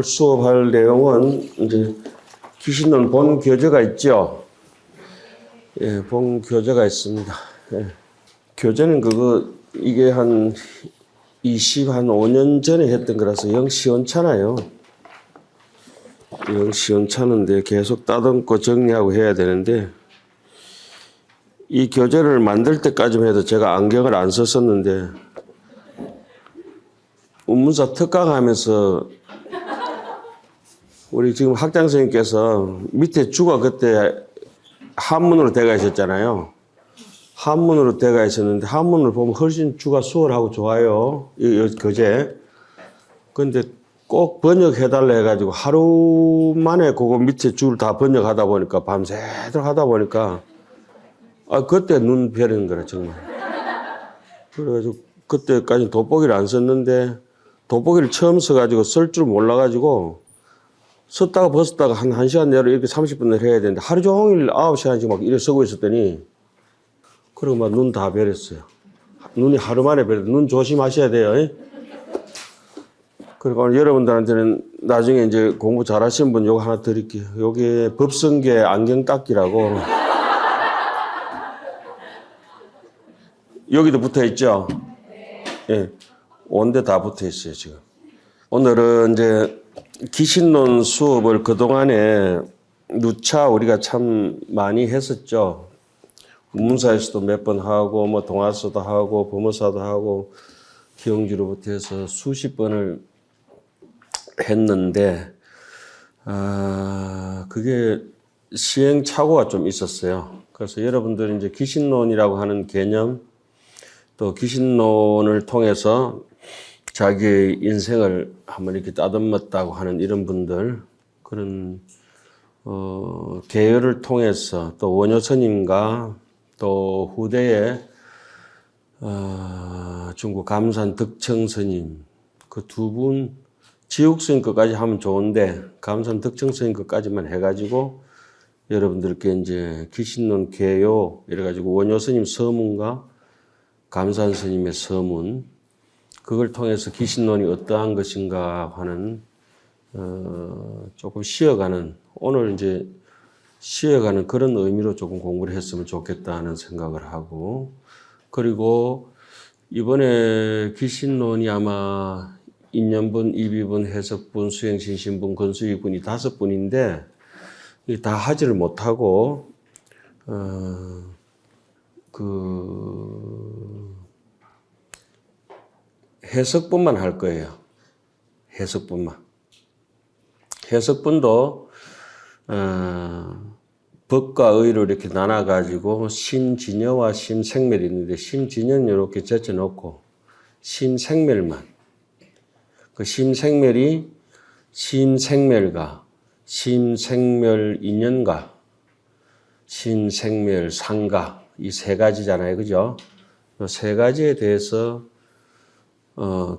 오늘 수업할 내용은 이제 기신론 본 교재가 있죠. 예, 본 교재가 있습니다. 예. 교재는 이게 한 5년 전에 했던 거라서 영 시원찮아요. 영 시원찮은데 계속 따듬고 정리하고 해야 되는데, 이 교재를 만들 때까지만 해도 제가 안경을 안 썼었는데, 운문사 특강하면서 우리 지금 학장 선생님께서 밑에 주가 그때 한문으로 돼가 있었잖아요. 한문으로 돼가 있었는데 한문을 보면 훨씬 주가 수월하고 좋아요. 이 교재. 근데 꼭 번역해달라 해가지고 하루 만에 그거 밑에 줄을 다 번역하다 보니까 밤새도록 하다 보니까 그때 눈 베리는 거라 정말. 그래가지고 그때까지 돋보기를 안 썼는데 돋보기를 처음 써가지고 쓸 줄 몰라가지고 썼다가 벗었다가 한 1시간 내로 이렇게 30분을 해야 되는데 하루 종일 9시간씩 막 이렇게 쓰고 있었더니 그리고 막 눈 다 베렸어요. 눈이 하루 만에 베렸어요. 눈 조심하셔야 돼요. 그리고 오늘 여러분들한테는 나중에 이제 공부 잘하시는 분 요거 하나 드릴게요. 요게 법성계 안경 닦기라고. 여기도 붙어 있죠? 예. 온데 다 붙어 있어요, 지금. 오늘은 이제 기신론 수업을 그동안에 누차 우리가 참 많이 했었죠. 문사에서도 몇 번 하고, 뭐 동아서도 하고, 법무사도 하고, 기영주로부터 해서 수십 번을 했는데, 그게 시행착오가 좀 있었어요. 그래서 여러분들이 이제 기신론이라고 하는 개념, 또 기신론을 통해서 자기의 인생을 한번 이렇게 따듬었다고 하는 이런 분들, 그런, 계열을 통해서 또 원효 스님과 또 후대에, 중국 감산 덕청 스님, 그 두 분, 지옥 스님 것까지 하면 좋은데, 감산 덕청 스님 것까지만 해가지고, 여러분들께 이제 기신론 개요, 이래가지고 원효 스님 서문과 감산 스님의 서문, 그걸 통해서 기신론이 어떠한 것인가 하는, 조금 쉬어가는, 오늘 이제 쉬어가는 그런 의미로 조금 공부를 했으면 좋겠다는 생각을 하고, 그리고 이번에 기신론이 아마 인연분, 이비분, 해석분, 수행신신분, 건수익분이 5분인데, 다 하지를 못하고, 해석분만 할 거예요. 해석분만. 해석분도, 법과 의로 이렇게 나눠가지고, 심진여와 심생멸이 있는데, 심진여는 이렇게 제쳐놓고, 심생멸만. 그 심생멸이 심생멸가, 심생멸 인연가, 심생멸 상가, 이 세 가지잖아요. 그죠? 이 세 가지에 대해서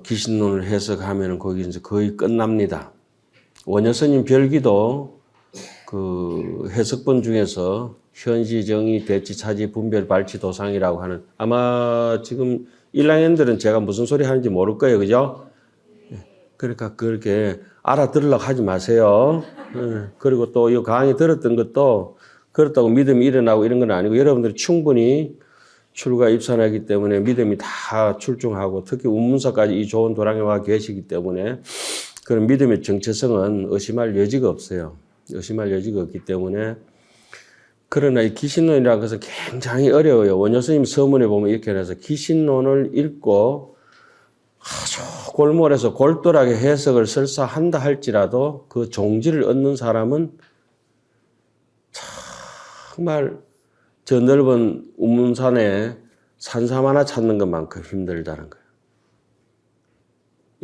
기신론을 해석하면 거기 이제 거의 끝납니다. 원효 스님 별기도 그 해석본 중에서 현시, 정의, 대치, 차지, 분별, 발치, 도상이라고 하는, 아마 지금 1학년들은 제가 무슨 소리 하는지 모를 거예요. 그죠? 그러니까 그렇게 알아들으려고 하지 마세요. 그리고 또 이 강의 들었던 것도 그렇다고 믿음이 일어나고 이런 건 아니고, 여러분들이 충분히 출가 입산하기 때문에 믿음이 다 출중하고, 특히 운문사까지 이 좋은 도량에 와 계시기 때문에 그런 믿음의 정체성은 의심할 여지가 없어요. 의심할 여지가 없기 때문에. 그러나 이 기신론이라는 것은 굉장히 어려워요. 원효 스님 서문에 보면 이렇게 해서 기신론을 읽고 아주 골몰해서 골똘하게 해석을 설사한다 할지라도 그 종지를 얻는 사람은 정말 저 넓은 운문산에 산삼 하나 찾는 것만큼 힘들다는 거예요.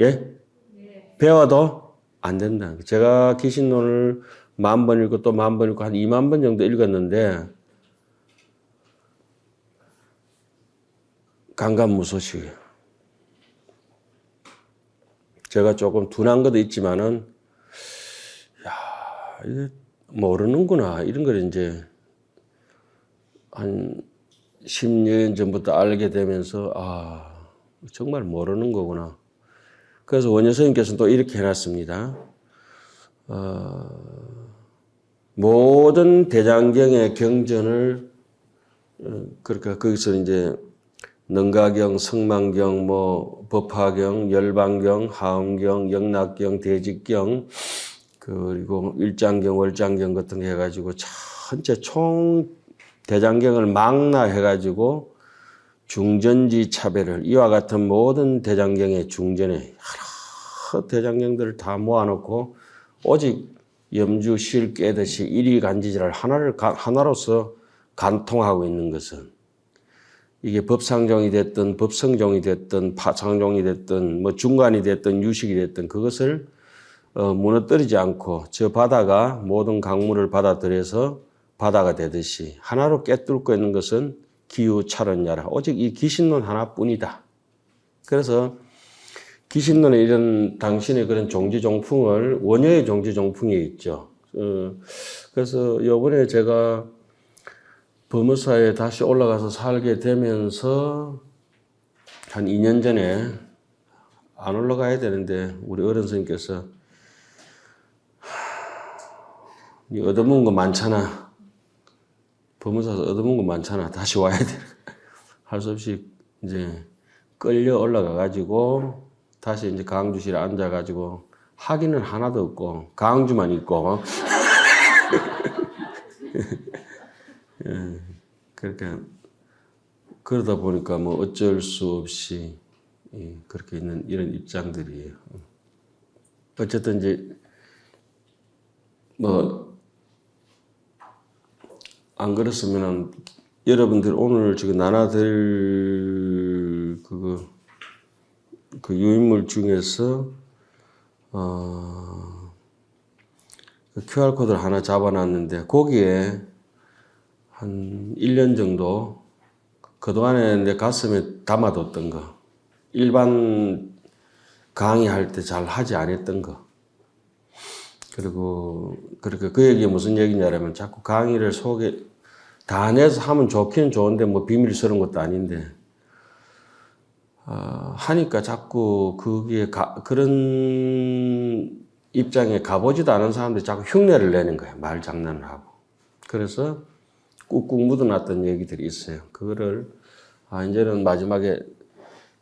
예? 배워도 안 된다. 제가 기신론을 10,000번 읽고 또 10,000번 읽고 한 20,000번 정도 읽었는데 감감무소식이에요. 제가 조금 둔한 것도 있지만은, 이게 모르는구나. 이런 걸 이제 한 10년 전부터 알게 되면서, 정말 모르는 거구나. 그래서 원효 스님께서는 또 이렇게 해놨습니다. 모든 대장경의 경전을 그러니까 거기서 이제 능가경, 성만경, 뭐 법화경, 열반경, 하음경, 영락경, 대직경 그리고 일장경, 월장경 같은 거 해가지고 전체 총 대장경을 망라해가지고 중전지 차별을 이와 같은 모든 대장경의 중전에 여러 대장경들을 다 모아놓고 오직 염주실 깨듯이 일이간지지를 하나로서 간통하고 있는 것은 이게 법상종이 됐든 법성종이 됐든 파상종이 됐든 뭐 중간이 됐든 유식이 됐든 그것을 무너뜨리지 않고 저 바다가 모든 강물을 받아들여서 바다가 되듯이 하나로 꿰뚫고 있는 것은 기우찰언야라. 오직 이 기신론 하나뿐이다. 그래서 기신론의 이런 당신의 그런 종지종풍을 원효의 종지종풍에 있죠. 그래서 이번에 제가 법무사에 다시 올라가서 살게 되면서 한 2년 전에 안 올라가야 되는데 우리 어른 선생님께서 니 얻어먹은 거 많잖아. 법무사에서 얻어먹은 거 많잖아. 다시 와야 돼. 할 수 없이 이제 끌려 올라가가지고 다시 이제 강주실에 앉아가지고 학위는 하나도 없고 강주만 있고 그러니까 그러다 보니까 뭐 어쩔 수 없이 그렇게 있는 이런 입장들이에요. 어쨌든 이제 뭐 안 그랬으면은 여러분들 오늘 지금 나눠드릴 그 유인물 중에서 그 QR코드를 하나 잡아놨는데 거기에 한 1년 정도 그동안에 내 가슴에 담아뒀던 거 일반 강의할 때 잘 하지 않았던 거 그리고 그렇게 그 얘기가 무슨 얘기냐면 자꾸 강의를 속에 다 내서 하면 좋기는 좋은데 뭐 비밀스러운 것도 아닌데 하니까 자꾸 그게 그런 입장에 가보지도 않은 사람들이 자꾸 흉내를 내는 거야. 말 장난을 하고. 그래서 꾹꾹 묻어놨던 얘기들이 있어요. 그거를 이제는 마지막에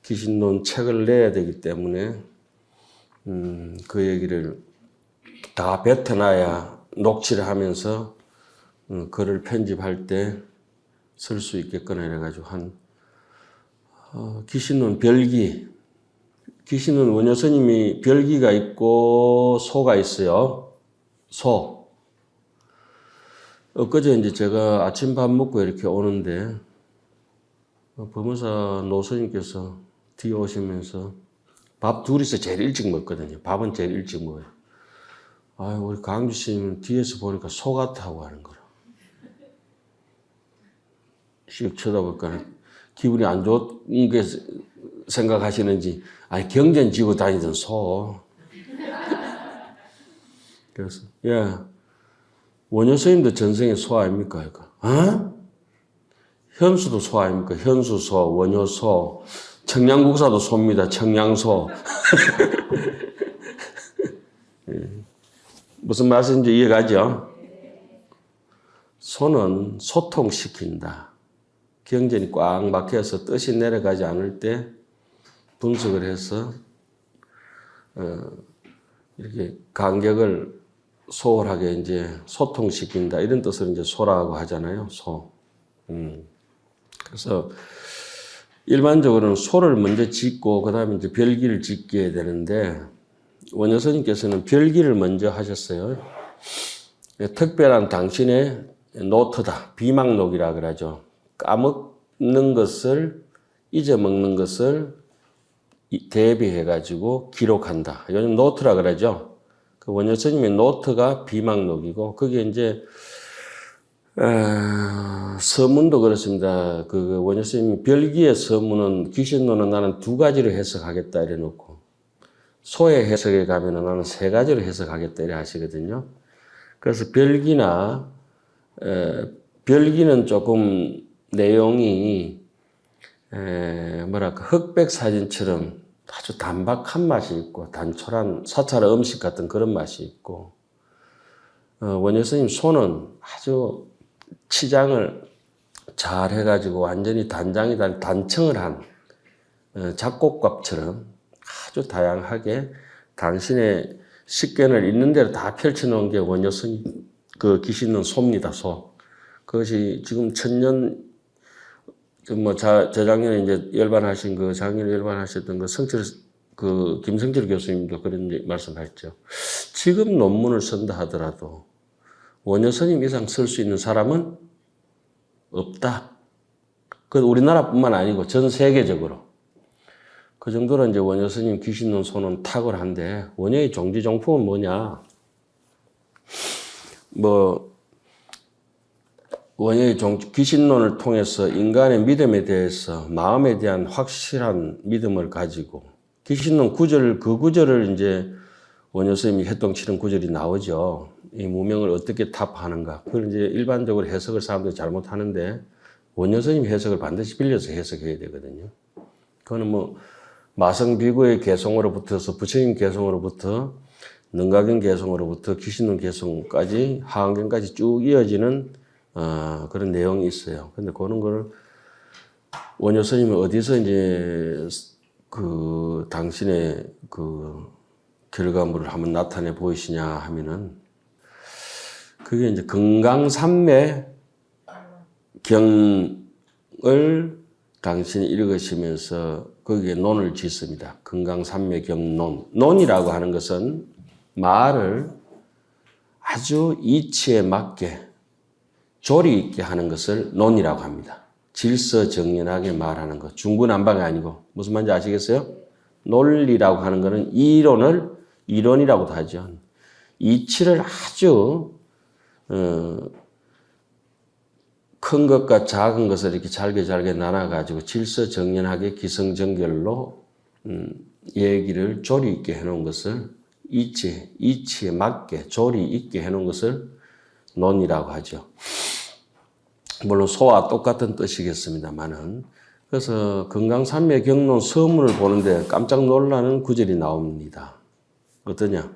기신론 책을 내야 되기 때문에 그 얘기를 다 뱉어놔야 녹취를 하면서 글을 편집할 때 쓸 수 있겠거나 이래가지고 기신론 별기 기신론 원효 스님이 별기가 있고 소가 있어요. 소. 엊그제 이제 제가 아침밥 먹고 이렇게 오는데 법무사 노스님께서 뒤에 오시면서 밥 둘이서 제일 일찍 먹거든요. 밥은 제일 일찍 먹어요. 우리 강주 스님은 뒤에서 보니까 소 같다고 하는 거라. 씩 쳐다볼까 기분이 안 좋게 생각하시는지 경전 지고 다니던 소. 그래서 원효 스님도 전생에 소 아닙니까? 현수도 소 아닙니까? 현수소, 원효소, 청량국사도 소입니다. 청량소. 무슨 말씀인지 이해가죠? 소는 소통시킨다. 경전이 꽉 막혀서 뜻이 내려가지 않을 때 분석을 해서 이렇게 간격을 소홀하게 이제 소통시킨다. 이런 뜻을 이제 소라고 하잖아요. 소. 그래서 일반적으로는 소를 먼저 짓고 그 다음에 이제 별기를 짓게 되는데 원효 스님께서는 별기를 먼저 하셨어요. 특별한 당신의 노트다. 비망록이라 그러죠. 까먹는 것을 잊어먹는 것을 대비해가지고 기록한다. 요즘 노트라 그러죠. 그 원효 스님의 노트가 비망록이고 그게 이제 서문도 그렇습니다. 그 원효 스님 별기의 서문은 기신론은 나는 2가지로 해석하겠다 이래 놓고 소의 해석에 가면은 나는 3가지로 해석하겠다 이래 하시거든요. 그래서 별기는 조금 내용이 흑백 사진처럼 아주 단박한 맛이 있고 단촐한 사찰 음식 같은 그런 맛이 있고 원효 스님 손은 아주 치장을 잘 해가지고 완전히 단청을 한 작곡갑처럼 아주 다양하게 당신의 식견을 있는 대로 다 펼쳐놓은 게 원효 스님 그 기신론 소입니다. 소. 그것이 지금 천년 재작년에 이제 열반하신 작년에 열반하셨던 김성철 교수님도 그런 말씀하셨죠. 지금 논문을 쓴다 하더라도 원효 스님 이상 쓸 수 있는 사람은 없다. 그 우리나라뿐만 아니고 전 세계적으로. 그 정도로 이제 원효 스님 기신론 소는 탁월한데, 원효의 종지종품은 뭐냐? 원효의 기신론을 통해서 인간의 믿음에 대해서 마음에 대한 확실한 믿음을 가지고, 기신론 그 구절을 이제 원효 스님이 해동치는 구절이 나오죠. 이 무명을 어떻게 타파하는가. 그걸 이제 일반적으로 해석을 사람들이 잘못하는데, 원효 스님 해석을 반드시 빌려서 해석해야 되거든요. 그거는 마성비구의 개성으로부터서 부처님 개성으로부터 능가경 개성으로부터 기신론 개성까지 하안경까지 쭉 이어지는 그런 내용이 있어요. 근데 그런 거를 원효 스님이 어디서 이제 당신의 결과물을 한번 나타내 보이시냐 하면은, 그게 이제 금강산매 경을 당신이 읽으시면서 거기에 논을 짓습니다. 금강산매 경논. 논이라고 하는 것은 말을 아주 이치에 맞게 조리 있게 하는 것을 논이라고 합니다. 질서정연하게 말하는 것. 중구난방이 아니고, 무슨 말인지 아시겠어요? 논리라고 하는 것은 이론이라고도 하죠. 이치를 아주 큰 것과 작은 것을 이렇게 잘게 나눠가지고 질서정연하게 기성정결로 얘기를 조리 있게 해놓은 것을 이치에 맞게 조리 있게 해놓은 것을 논이라고 하죠. 물론 소와 똑같은 뜻이겠습니다만은. 그래서 금강산매 경론 서문을 보는데 깜짝 놀라는 구절이 나옵니다. 어떠냐?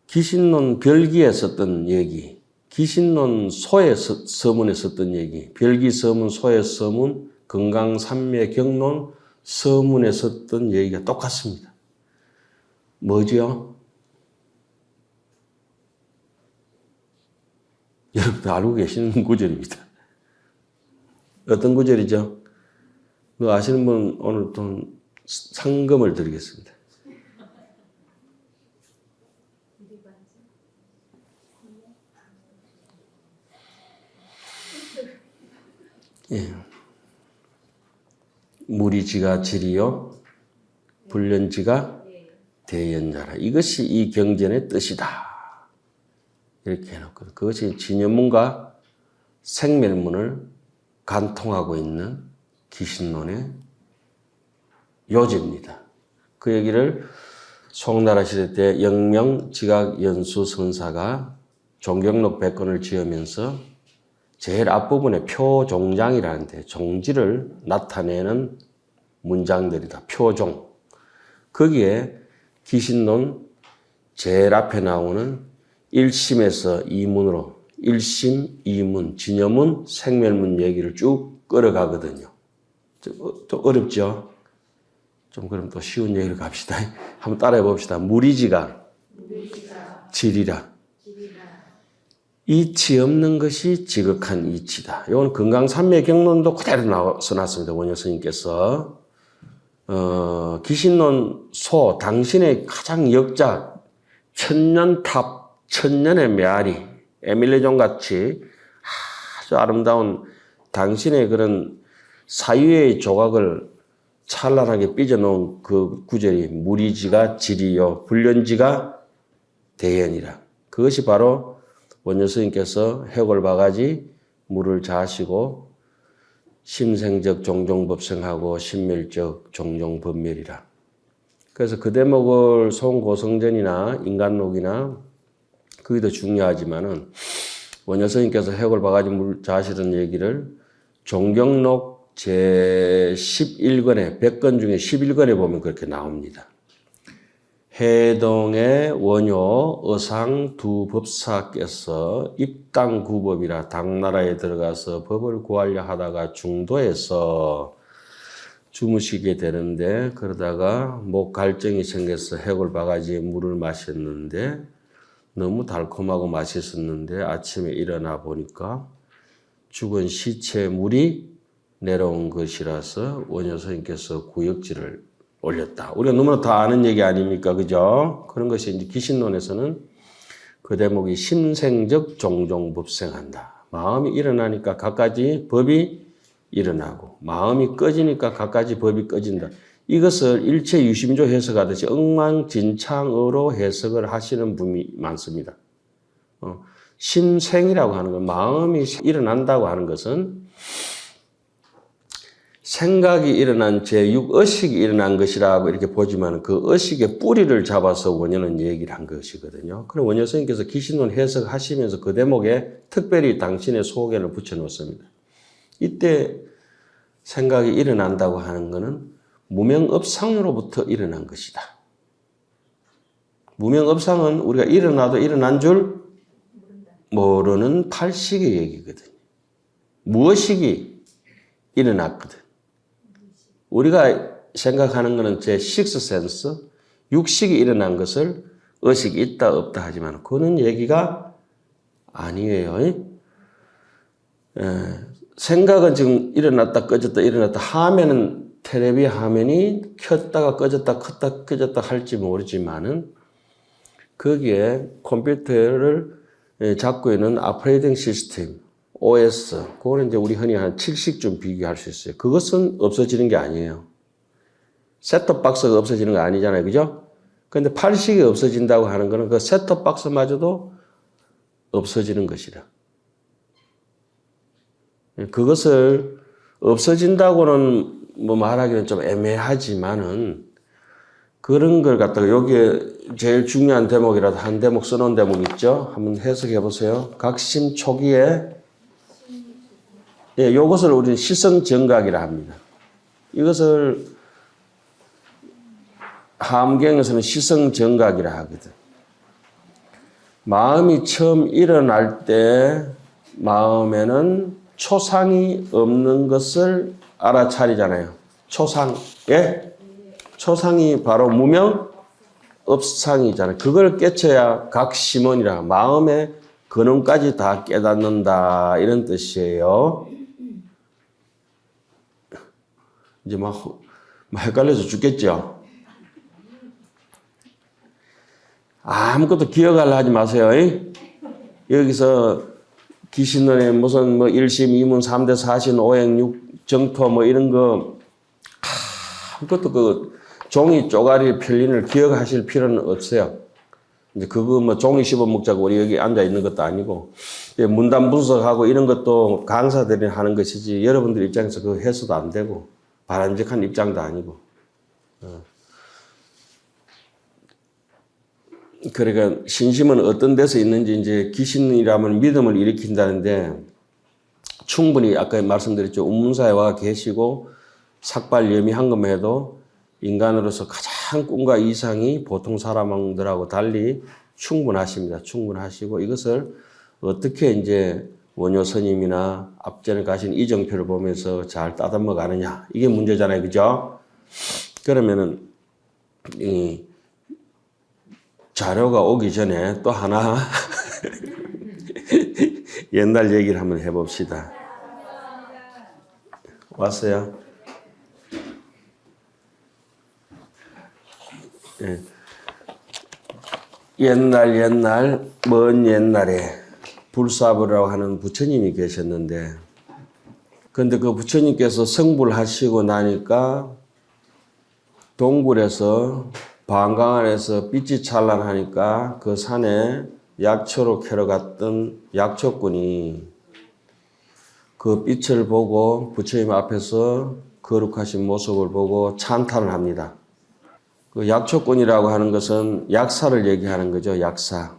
기신론 별기에 썼던 얘기, 기신론 소의 서문에 썼던 얘기, 별기 서문, 소의 서문, 금강산매 경론 서문에 썼던 얘기가 똑같습니다. 뭐죠? 여러분들 알고 계시는 구절입니다. 어떤 구절이죠? 아시는 분 오늘 돈 상금을 드리겠습니다. 예. 무리지가 지리요, 불련지가 대연자라. 이것이 이 경전의 뜻이다. 이렇게 해놓고, 그것이 진여문과 생멸문을 간통하고 있는 기신론의 요지입니다. 그 얘기를 송나라 시대 때 영명지각연수선사가 종경록 100권을 지으면서 제일 앞부분에 표종장이라는데, 종지를 나타내는 문장들이다. 표종. 거기에 기신론 제일 앞에 나오는 1심에서 2문으로 1심, 2문, 진여문, 생멸문 얘기를 쭉 끌어가거든요. 좀 어렵죠? 좀 그럼 또 쉬운 얘기를 갑시다. 한번 따라해 봅시다. 무리지가 지리라. 이치 없는 것이 지극한 이치다. 이건 금강산매 경론도 그대로 써놨습니다. 원효 스님께서. 기신론 소, 당신의 가장 역작, 천년탑, 천년의 메아리, 에밀레존 같이 아주 아름다운 당신의 그런 사유의 조각을 찬란하게 삐져놓은 그 구절이 무리지가 지리요, 불련지가 대연이라. 그것이 바로 원효 스님께서 해골바가지 물을 자시고 심생적 종종법생하고 신멸적 종종법멸이라. 그래서 그 대목을 송고성전이나 인간록이나 그게 더 중요하지만은 원효 스님께서 해골바가지 물 자시던 얘기를 종경록 제 11권에 100권 중에 11권에 보면 그렇게 나옵니다. 해동의 원효 의상 두 법사께서 입당구법이라 당나라에 들어가서 법을 구하려 하다가 중도에서 주무시게 되는데 그러다가 목 갈증이 생겨서 해골 바가지에 물을 마셨는데 너무 달콤하고 맛있었는데 아침에 일어나 보니까 죽은 시체 물이 내려온 것이라서 원효 스님께서 구역질을 올렸다. 우리가 너무나 다 아는 얘기 아닙니까? 그죠? 그런 것이 이제 기신론에서는 그 대목이 심생적 종종법생한다. 마음이 일어나니까 갖가지 법이 일어나고 마음이 꺼지니까 갖가지 법이 꺼진다. 이것을 일체 유심조 해석하듯이 엉망진창으로 해석을 하시는 분이 많습니다. 심생이라고 하는 건 마음이 일어난다고 하는 것은 생각이 일어난 제6의식이 일어난 것이라고 이렇게 보지만 그 의식의 뿌리를 잡아서 원효는 얘기를 한 것이거든요. 그럼 원효 스님께서 기신론 해석하시면서 그 대목에 특별히 당신의 소견을 붙여놓습니다. 이때 생각이 일어난다고 하는 것은 무명업상으로부터 일어난 것이다. 무명업상은 우리가 일어나도 일어난 줄 모르는 팔식의 얘기거든요. 무의식이 일어났거든. 우리가 생각하는 것은 제 식스센스, 육식이 일어난 것을 의식이 있다 없다 하지만 그는 얘기가 아니에요. 생각은 지금 일어났다 꺼졌다 일어났다 화면은 텔레비 화면이 켰다가 꺼졌다 켰다 꺼졌다 할지 모르지만은 거기에 컴퓨터를 잡고 있는 오퍼레이팅 시스템 OS, 그거는 이제 우리 흔히 한 7식 비교할 수 있어요. 그것은 없어지는 게 아니에요. 셋톱 박스가 없어지는 거 아니잖아요. 그죠? 근데 8식이 없어진다고 하는 거는 그 셋톱 박스마저도 없어지는 것이라. 그것을 없어진다고는 뭐 말하기는 좀 애매하지만은 그런 걸 갖다가 여기에 제일 중요한 대목이라도 한 대목 써놓은 대목 있죠? 한번 해석해 보세요. 각심 초기에 예, 이것을 우리는 시성정각이라 합니다. 이것을 함경에서는 시성정각이라 하거든. 마음이 처음 일어날 때 마음에는 초상이 없는 것을 알아차리잖아요. 초상, 예? 초상이 바로 무명업상이잖아요. 그걸 깨쳐야 각심원이라 마음의 근원까지 다 깨닫는다 이런 뜻이에요. 이제 막 헷갈려서 죽겠죠. 아무것도 기억하려 하지 마세요. 여기서 기신론에 무슨 뭐 1심, 2문, 3대, 4신, 5행, 6, 정토 뭐 이런 거 아무것도 그 종이 쪼가리 편린을 기억하실 필요는 없어요. 이제 그거 뭐 종이 씹어 먹자고 우리 여기 앉아 있는 것도 아니고 문단 분석하고 이런 것도 강사들이 하는 것이지 여러분들 입장에서 그거 해서도 안 되고 바람직한 입장도 아니고. 그러니까 신심은 어떤 데서 있는지 이제 귀신이라면 믿음을 일으킨다는데 충분히 아까 말씀드렸죠. 운문사에 와 계시고 삭발염이한 것만 해도 인간으로서 가장 꿈과 이상이 보통 사람들하고 달리 충분하십니다. 충분하시고 이것을 어떻게 이제 원효 스님이나 앞전에 가신 이정표를 보면서 잘 따듬어 가느냐. 이게 문제잖아요. 그죠? 그러면은 이 자료가 오기 전에 또 하나 옛날 얘기를 한번 해봅시다. 왔어요? 예. 옛날 먼 옛날에 불사부라고 하는 부처님이 계셨는데 근데 그 부처님께서 성불하시고 나니까 동굴에서 방광 안에서 빛이 찬란하니까 그 산에 약초로 캐러 갔던 약초꾼이 그 빛을 보고 부처님 앞에서 거룩하신 모습을 보고 찬탄을 합니다. 그 약초꾼이라고 하는 것은 약사를 얘기하는 거죠. 약사.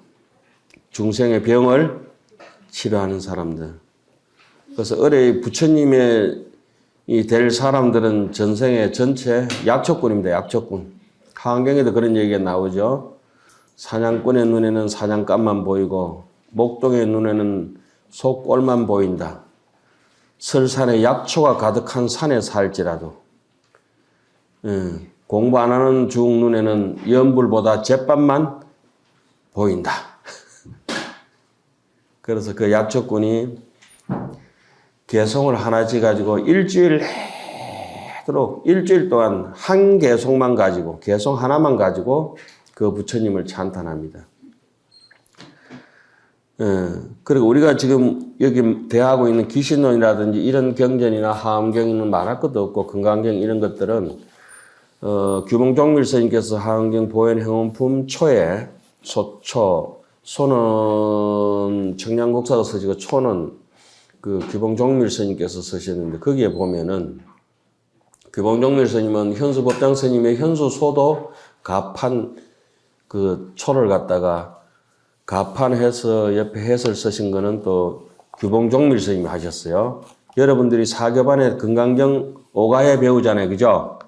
중생의 병을 치료하는 사람들. 그래서 어뢰 부처님의 이 될 사람들은 전생의 전체 약초꾼입니다. 약초꾼. 하한경에도 그런 얘기가 나오죠. 사냥꾼의 눈에는 사냥감만 보이고 목동의 눈에는 소꼴만 보인다. 설산에 약초가 가득한 산에 살지라도 공부 안 하는 중 눈에는 연불보다 jet밥만 보인다. 그래서 그 약초꾼이 개송을 하나 지가지고 일주일 동안 한 개송만 가지고, 개송 하나만 가지고 그 부처님을 찬탄합니다. 그리고 우리가 지금 여기 대하고 있는 기신론이라든지 이런 경전이나 하엄경에는 말할 것도 없고, 금강경 이런 것들은 규봉종밀 스님께서 하엄경 보현 행원품 초에 소는 청량국사가 쓰시고 초는 그 규봉종밀 스님께서 쓰셨는데, 거기에 보면은 규봉종밀 스님은 현수법장 스님의 현수소도 가판 그 초를 갖다가 가판해서 옆에 해설 쓰신 거는 또 규봉종밀 스님이 하셨어요. 여러분들이 사교반에 금강경 오가야 배우잖아요. 그죠?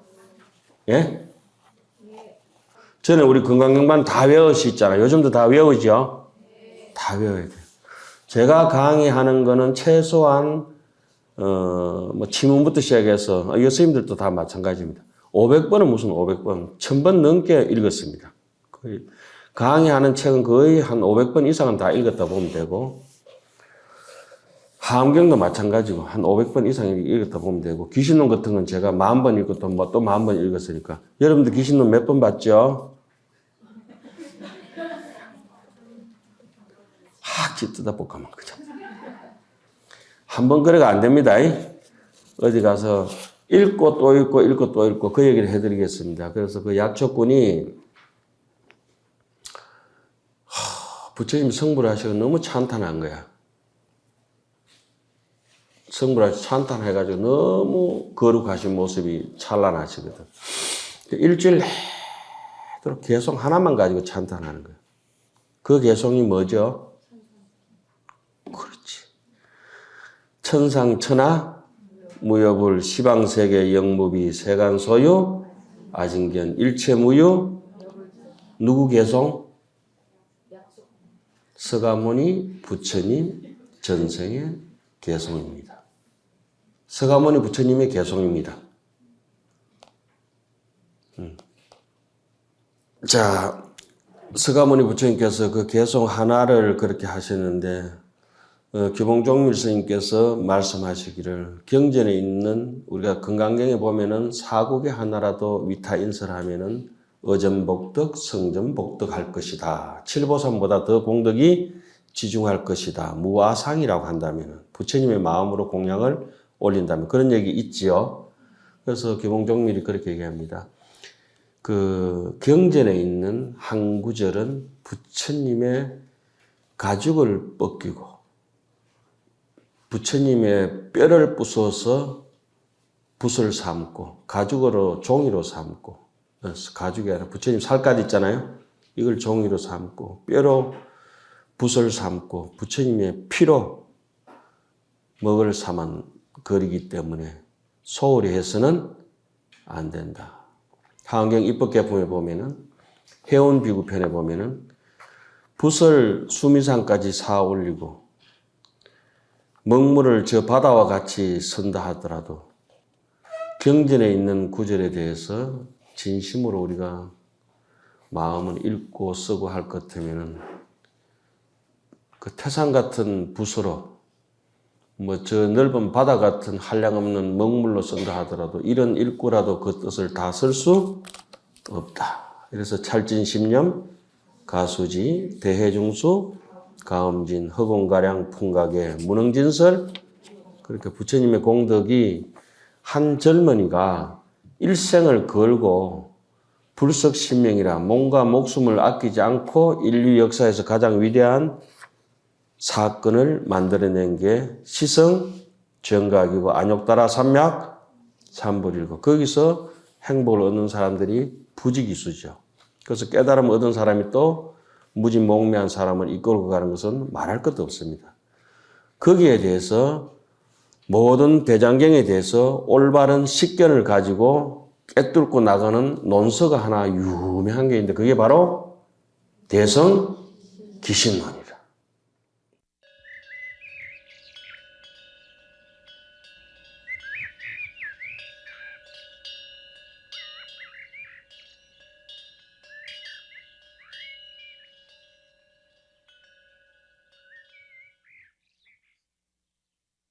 예? 저는 우리 금강경반 다 외울 수 있잖아요. 요즘도 다 외우죠? 다 외워야 돼요. 제가 강의하는 거는 최소한 뭐 치문부터 시작해서 여스님들도 다 마찬가지입니다. 500번은 무슨 500번, 1000번 넘게 읽었습니다. 거의 강의하는 책은 거의 한 500번 이상은 다 읽었다 보면 되고, 하엄경도 마찬가지고 한 500번 이상 읽었다 보면 되고, 귀신론 같은 건 제가 10,000번 읽고 또 10,000번 읽었으니까. 여러분들 귀신론 몇 번 봤죠? 지 뜯어 볼까만 그죠? 한번 그래가 안 됩니다. 어디 가서 읽고 또 읽고 읽고 또 읽고 그 얘기를 해드리겠습니다. 그래서 그 약초꾼이 부처님 성불 하시고 너무 찬탄한 거야. 성불 하시고 찬탄해가지고 너무 거룩하신 모습이 찬란하시거든. 일주일 내도록 개송 하나만 가지고 찬탄하는 거야. 그 개송이 뭐죠? 그렇지. 천상천하 무여불 시방세계 영무비 세간소유 아진견 일체무유 누구 개송? 서가모니 부처님 전생의 개송입니다. 서가모니 부처님의 개송입니다. 자, 서가모니 부처님께서 그 개송 하나를 그렇게 하셨는데, 규봉종밀 스님께서 말씀하시기를 경전에 있는 우리가 금강경에 보면은 사국의 하나라도 위타인설하면은 어전복덕, 성전복덕 할 것이다. 칠보산보다 더 공덕이 지중할 것이다. 무아상이라고 한다면 부처님의 마음으로 공양을 올린다면 그런 얘기 있지요. 그래서 규봉종밀이 그렇게 얘기합니다. 그 경전에 있는 한 구절은 부처님의 가죽을 벗기고 부처님의 뼈를 부숴서 붓을 삼고 가죽으로 종이로 삼고, 가죽이 아니라 부처님 살갗 있잖아요. 이걸 종이로 삼고 뼈로 붓을 삼고 부처님의 피로 먹을 삼은 거리기 때문에 소홀히 해서는 안 된다. 하한경 입법개품에 보면은 해운비구편에 보면은 붓을 수미산까지 쌓아 올리고 먹물을 저 바다와 같이 선다 하더라도 경전에 있는 구절에 대해서 진심으로 우리가 마음을 읽고 쓰고 할 것 같으면은 그 태산 같은 붓으로 뭐 저 넓은 바다 같은 한량없는 먹물로 쓴다 하더라도 이런 읽고라도 그 뜻을 다 쓸 수 없다. 그래서 찰진심념, 가수지, 대해중수, 가음진, 허공가량, 풍각의 무능진설, 그렇게 부처님의 공덕이 한 젊은이가 일생을 걸고 불석신명이라 몸과 목숨을 아끼지 않고 인류 역사에서 가장 위대한 사건을 만들어낸 게 시성, 정각이고 안욕따라 삼약, 삼불일고 거기서 행복을 얻는 사람들이 부지기수죠. 그래서 깨달음을 얻은 사람이 또 무진몽매한 사람을 이끌고 가는 것은 말할 것도 없습니다. 거기에 대해서 모든 대장경에 대해서 올바른 식견을 가지고 꿰뚫고 나가는 논서가 하나 유명한 게 있는데 그게 바로 대성 기신론이에요.